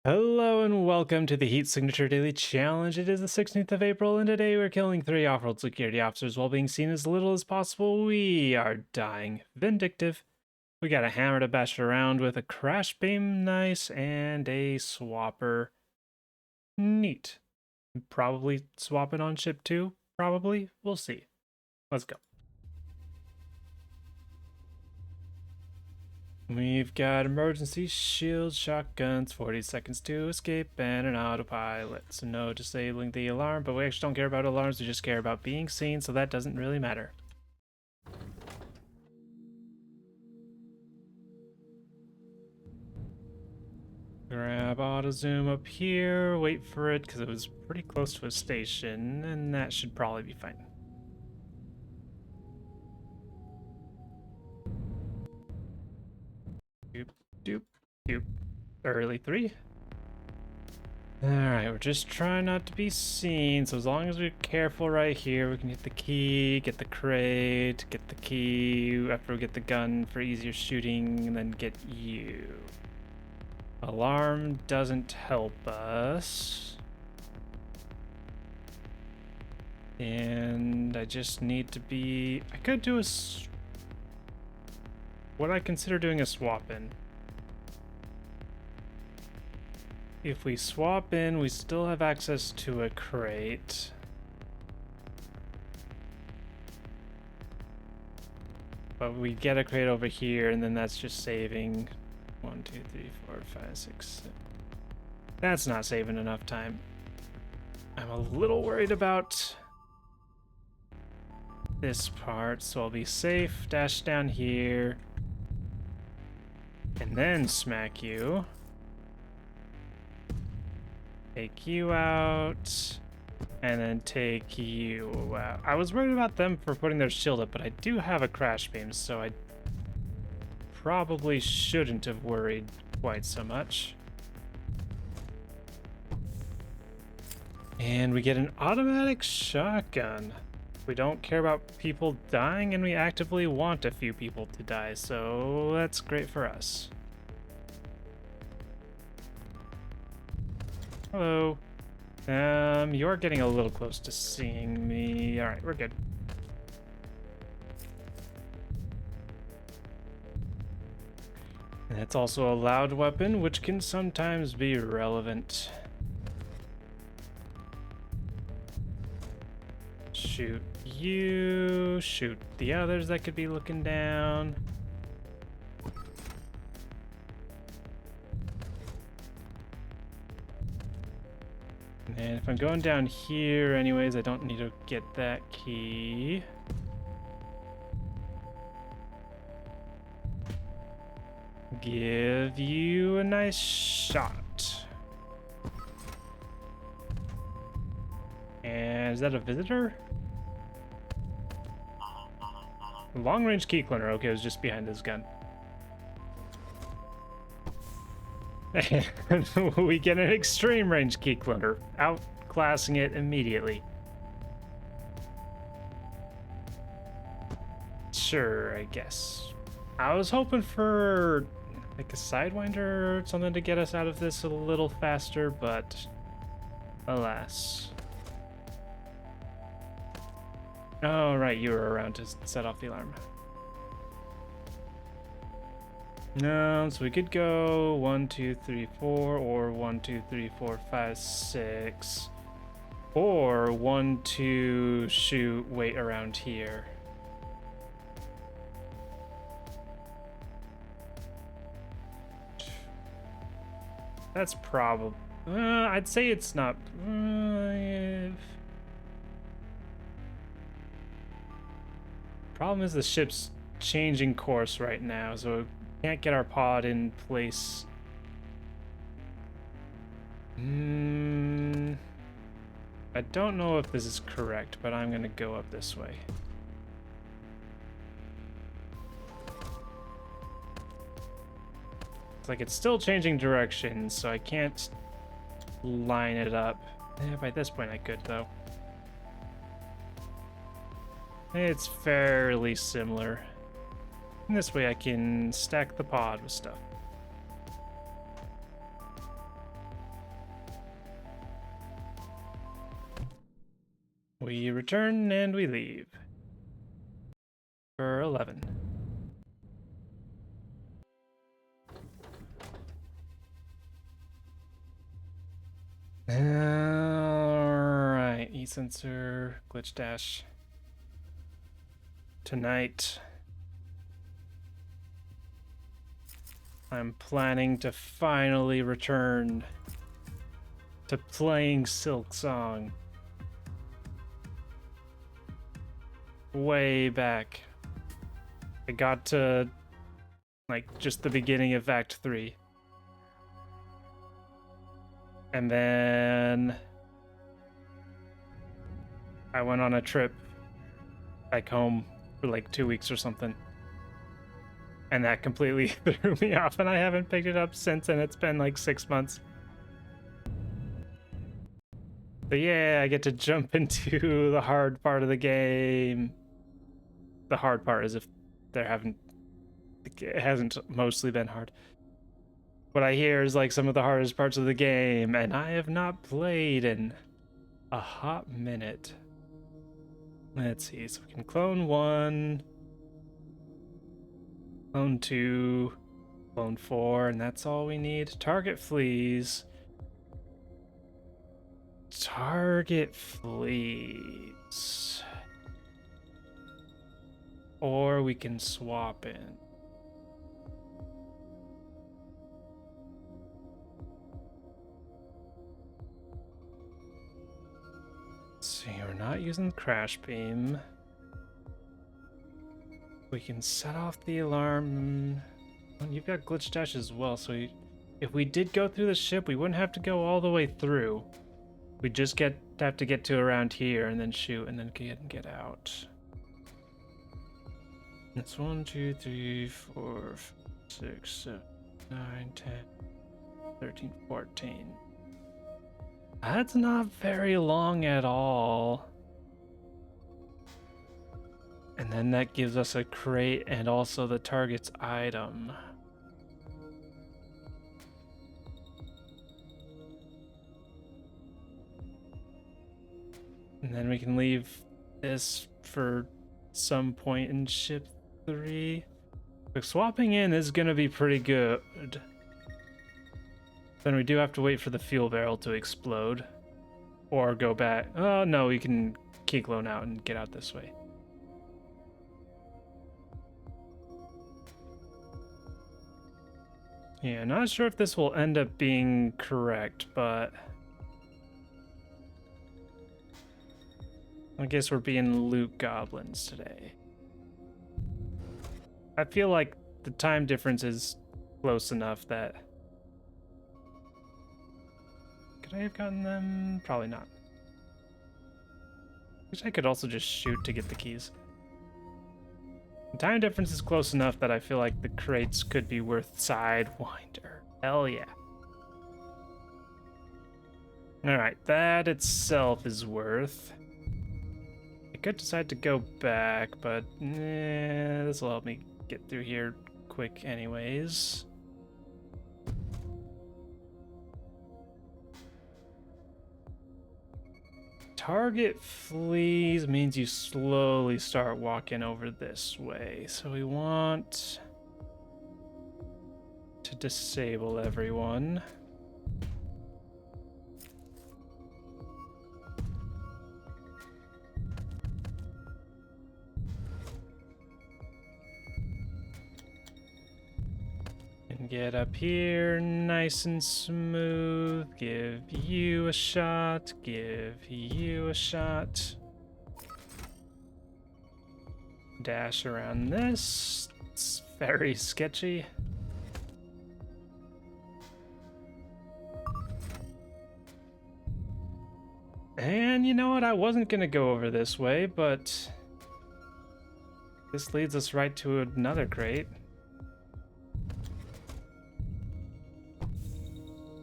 Hello and welcome to the Heat Signature Daily Challenge. It is the 16th of April, and today we're killing 3 off-world security officers while being seen as little as possible. We are dying. Vindictive. We got a hammer to bash around with, a crash beam, nice, and a swapper. Neat. Probably swapping on ship 2, probably. We'll see. Let's go. We've got emergency shields, shotguns, 40 seconds to escape, and an autopilot. So no disabling the alarm, but we actually don't care about alarms, we just care about being seen, so that doesn't really matter. Grab auto zoom up here, wait for it, because it was pretty close to a station, and that should probably be fine. Doop, doop, doop. Early 3. Alright, we're just trying not to be seen, so as long as we're careful right here, we can hit the key, get the crate, get the key, after we get the gun for easier shooting, and then get you. Alarm doesn't help us. And I just need to be... I could do a... what I consider doing a swap in. If we swap in, we still have access to a crate. But we get a crate over here, and then that's just saving 1, 2, 3, 4, 5, 6, 7. That's not saving enough time. I'm a little worried about this part, so I'll be safe. Dash down here. And then smack you. Take you out, and then take you out. I was worried about them for putting their shield up, but I do have a crash beam, so I probably shouldn't have worried quite so much. And we get an automatic shotgun. We don't care about people dying, and we actively want a few people to die, so that's great for us. Hello. You're getting a little close to seeing me. All right, we're good. And it's also a loud weapon, which can sometimes be relevant. Shoot you, shoot the others that could be looking down. And if I'm going down here anyways, I don't need to get that key. Give you a nice shot. And is that a visitor? Long range key cleaner. Okay, it was just behind this gun. And we get an extreme range key cleaner, outclassing it immediately. Sure, I guess. I was hoping for like a sidewinder or something to get us out of this a little faster, but alas. Oh, right, you were around to set off the alarm. No, so we could go 1, 2, 3, 4, or 1, 2, 3, 4, 5, 6, or 1, 2, shoot, wait around here. That's probably. I'd say it's not. Problem is the ship's changing course right now, so can't get our pod in place. I don't know if this is correct, but I'm gonna go up this way. It's like it's still changing directions, so I can't line it up. By this point I could, though. It's fairly similar. And this way I can stack the pod with stuff. We return and we leave. For 11. Alright, e-sensor, glitch dash. Tonight, I'm planning to finally return to playing Silksong. Way back. I got to, like, just the beginning of Act 3. And then I went on a trip back home for like 2 weeks or something. And that completely threw me off, and I haven't picked it up since, and it's been like 6 months. But yeah, I get to jump into the hard part of the game. The hard part is if it hasn't mostly been hard. What I hear is like some of the hardest parts of the game, and I have not played in a hot minute. Let's see, so we can clone 1, clone 2, clone 4, and that's all we need. Target fleas. Target fleas. Or we can swap in. Let's see, we're not using crash beam. We can set off the alarm. Well, you've got glitch dash as well, so if we did go through the ship, we wouldn't have to go all the way through. We just have to get to around here and then shoot and then get out. That's 1, 2, 3, 4, 6, 7, 9, 10, 13, 14. That's not very long at all. And then that gives us a crate and also the target's item. And then we can leave this for some point in ship 3. But swapping in is going to be pretty good. Then we do have to wait for the fuel barrel to explode. Or go back. Oh, no, we can key clone out and get out this way. Yeah, not sure if this will end up being correct, but I guess we're being loot goblins today. I feel like the time difference is close enough that... Could I have gotten them? Probably not. Wish I could also just shoot to get the keys. The time difference is close enough that I feel like the crates could be worth Sidewinder. Hell yeah. Alright, that itself is worth. I could decide to go back, but this will help me get through here quick anyways. Target fleas means you slowly start walking over this way. So we want to disable everyone. And get up here nice and smooth. Give you a shot. Give you a shot. Dash around this. It's very sketchy. And you know what? I wasn't gonna go over this way, but this leads us right to another crate.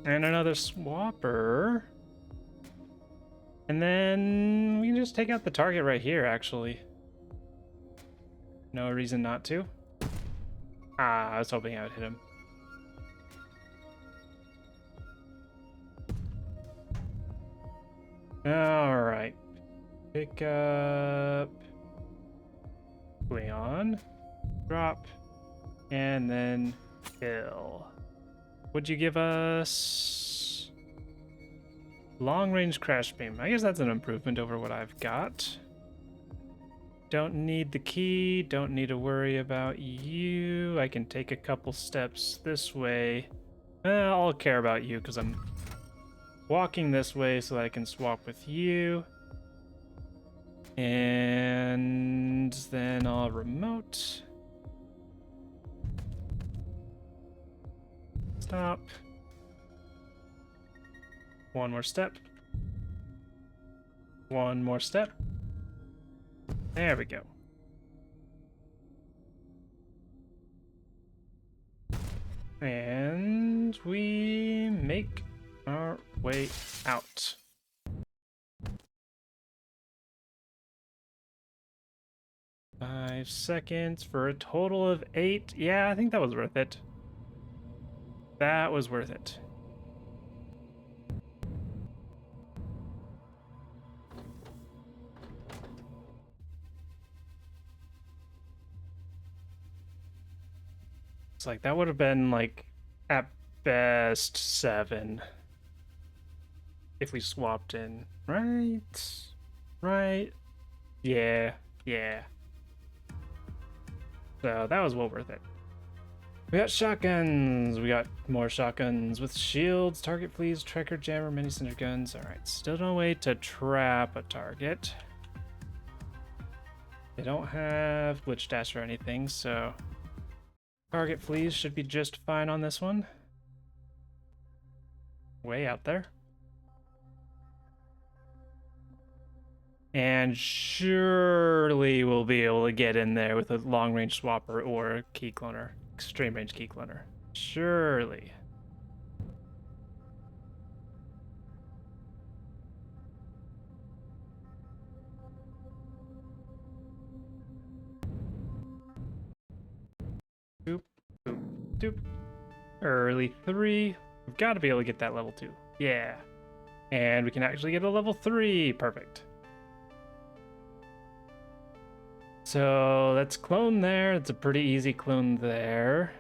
And another swapper. And then we can just take out the target right here, actually. No reason not to. Ah, I was hoping I would hit him. Alright. Pick up Leon, drop, and then kill. Would you give us long range crash beam? I guess that's an improvement over what I've got. Don't need the key, don't need to worry about you. I can take a couple steps this way. I'll care about you because I'm walking this way so that I can swap with you. And then I'll remote. Stop. One more step. One more step. There we go. And we make our way out. Five seconds for a total of 8. Yeah, I think that was worth it. That was worth it. It's like that would have been like at best 7 if we swapped in, right? Right? Yeah, yeah. So that was well worth it. We got shotguns. We got more shotguns with shields, target fleas, tracker jammer, mini center guns. All right, still no way to trap a target. They don't have glitch dash or anything, so target fleas should be just fine on this one. Way out there. And surely we'll be able to get in there with a long-range swapper or a key cloner. Extreme range key cloner. Surely. Doop, doop, doop. Early 3. We've got to be able to get that level 2. Yeah. And we can actually get a level 3. Perfect. So let's clone there. It's a pretty easy clone there.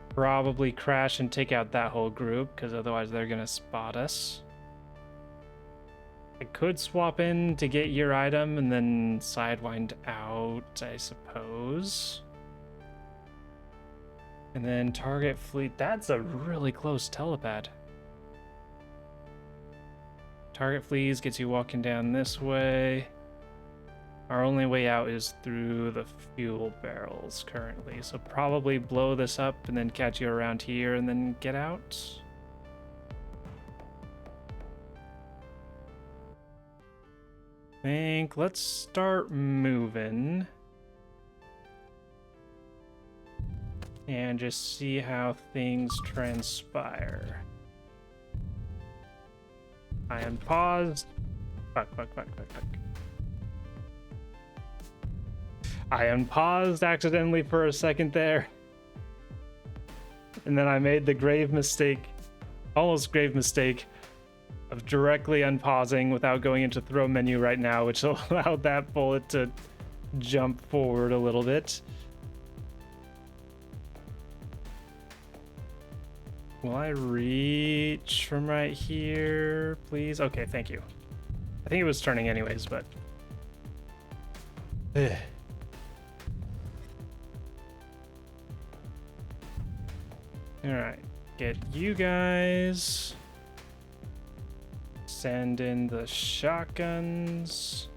Probably crash and take out that whole group, because otherwise they're going to spot us. I could swap in to get your item and then sidewind out, I suppose. And then target fleet. That's a really close telepad. Target fleas gets you walking down this way. Our only way out is through the fuel barrels currently, so probably blow this up and then catch you around here and then get out. I think let's start moving and just see how things transpire. I am paused. Fuck. I unpaused accidentally for a second there. And then I made the grave mistake, almost grave mistake, of directly unpausing without going into throw menu right now, which allowed that bullet to jump forward a little bit. Will I reach from right here, please? Okay, thank you. I think it was turning anyways, but... Alright, get you guys. Send in the shotguns.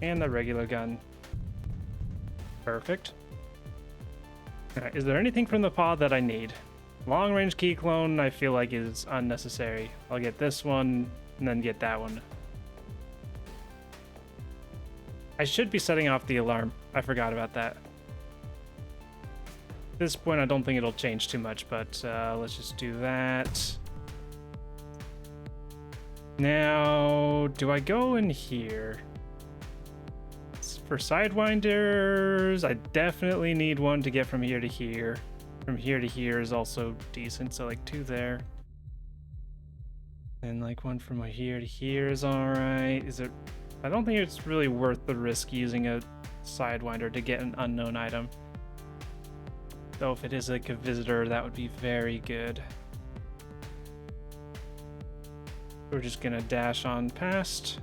And the regular gun. Perfect. Alright, is there anything from the pod that I need? Long range key clone I feel like is unnecessary. I'll get this one and then get that one. I should be setting off the alarm. I forgot about that. At this point, I don't think it'll change too much, but let's just do that. Now, do I go in here? For sidewinders, I definitely need one to get from here to here. From here to here is also decent, so like 2 there. And like one from here to here is alright. Is it? I don't think it's really worth the risk using a Sidewinder to get an unknown item. Though if it is like a visitor, that would be very good. We're just gonna dash on past.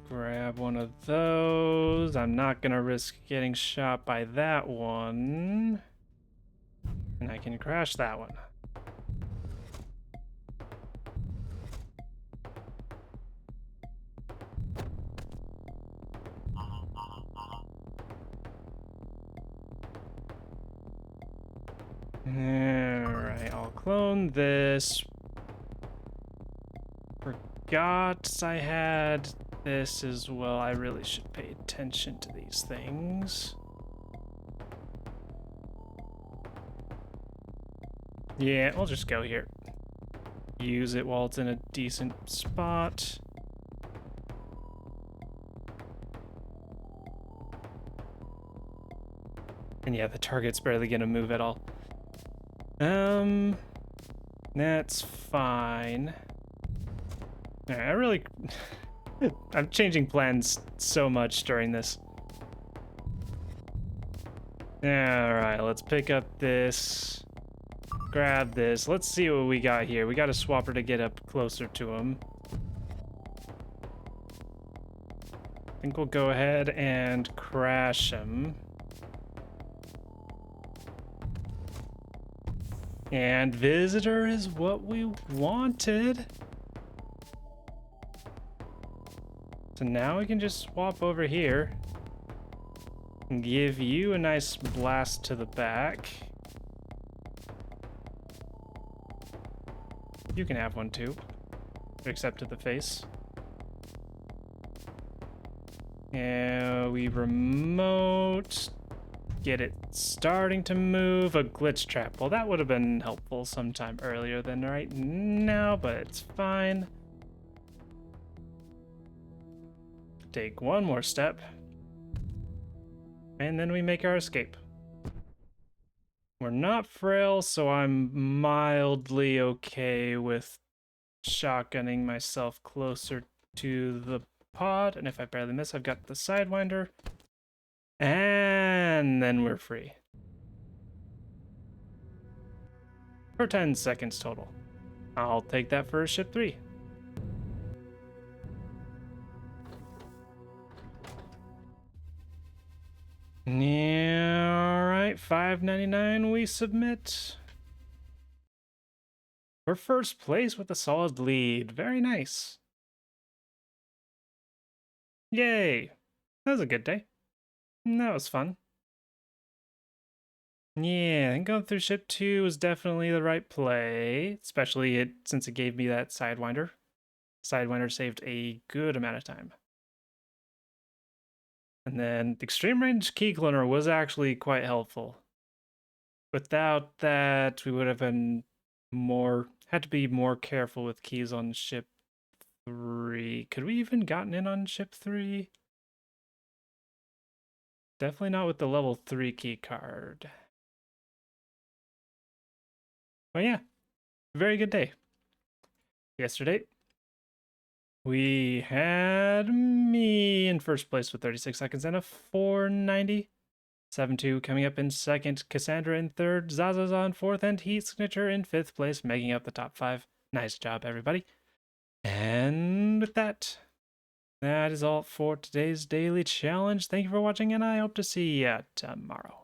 Grab one of those. I'm not gonna risk getting shot by that one. And I can crash that one. Alright, I'll clone this. Forgot I had this as well. I really should pay attention to these things. Yeah, I'll just go here. Use it while it's in a decent spot. And yeah, the target's barely gonna move at all. That's fine. I really... I'm changing plans so much during this. Alright, let's pick up this. Grab this. Let's see what we got here. We got a swapper to get up closer to him. I think we'll go ahead and crash him. And visitor is what we wanted. So now we can just swap over here and give you a nice blast to the back. You can have one too, except to the face. And we remote, get it starting to move. A glitch trap. Well, that would have been helpful sometime earlier than right now, but it's fine. Take one more step, and then we make our escape. We're not frail, so I'm mildly okay with shotgunning myself closer to the pod, and if I barely miss, I've got the Sidewinder, and then we're free. For 10 seconds total. I'll take that for ship 3. Yeah, alright, $5.99 we submit. We're first place with a solid lead. Very nice. Yay! That was a good day. That was fun. Yeah, I think going through ship 2 was definitely the right play, especially since it gave me that Sidewinder. Sidewinder saved a good amount of time. And then the extreme range key cloner was actually quite helpful. Without that, we would have been had to be more careful with keys on ship 3. Could we even gotten in on ship 3? Definitely not with the level 3 key card. But yeah, very good day. Yesterday, we had me in first place with 36 seconds and a 490. 7-2 coming up in second, Cassandra in third, Zazaza in fourth, and Heat Signature in fifth place, making up the top 5. Nice job, everybody. And with that, that is all for today's daily challenge. Thank you for watching, and I hope to see you tomorrow.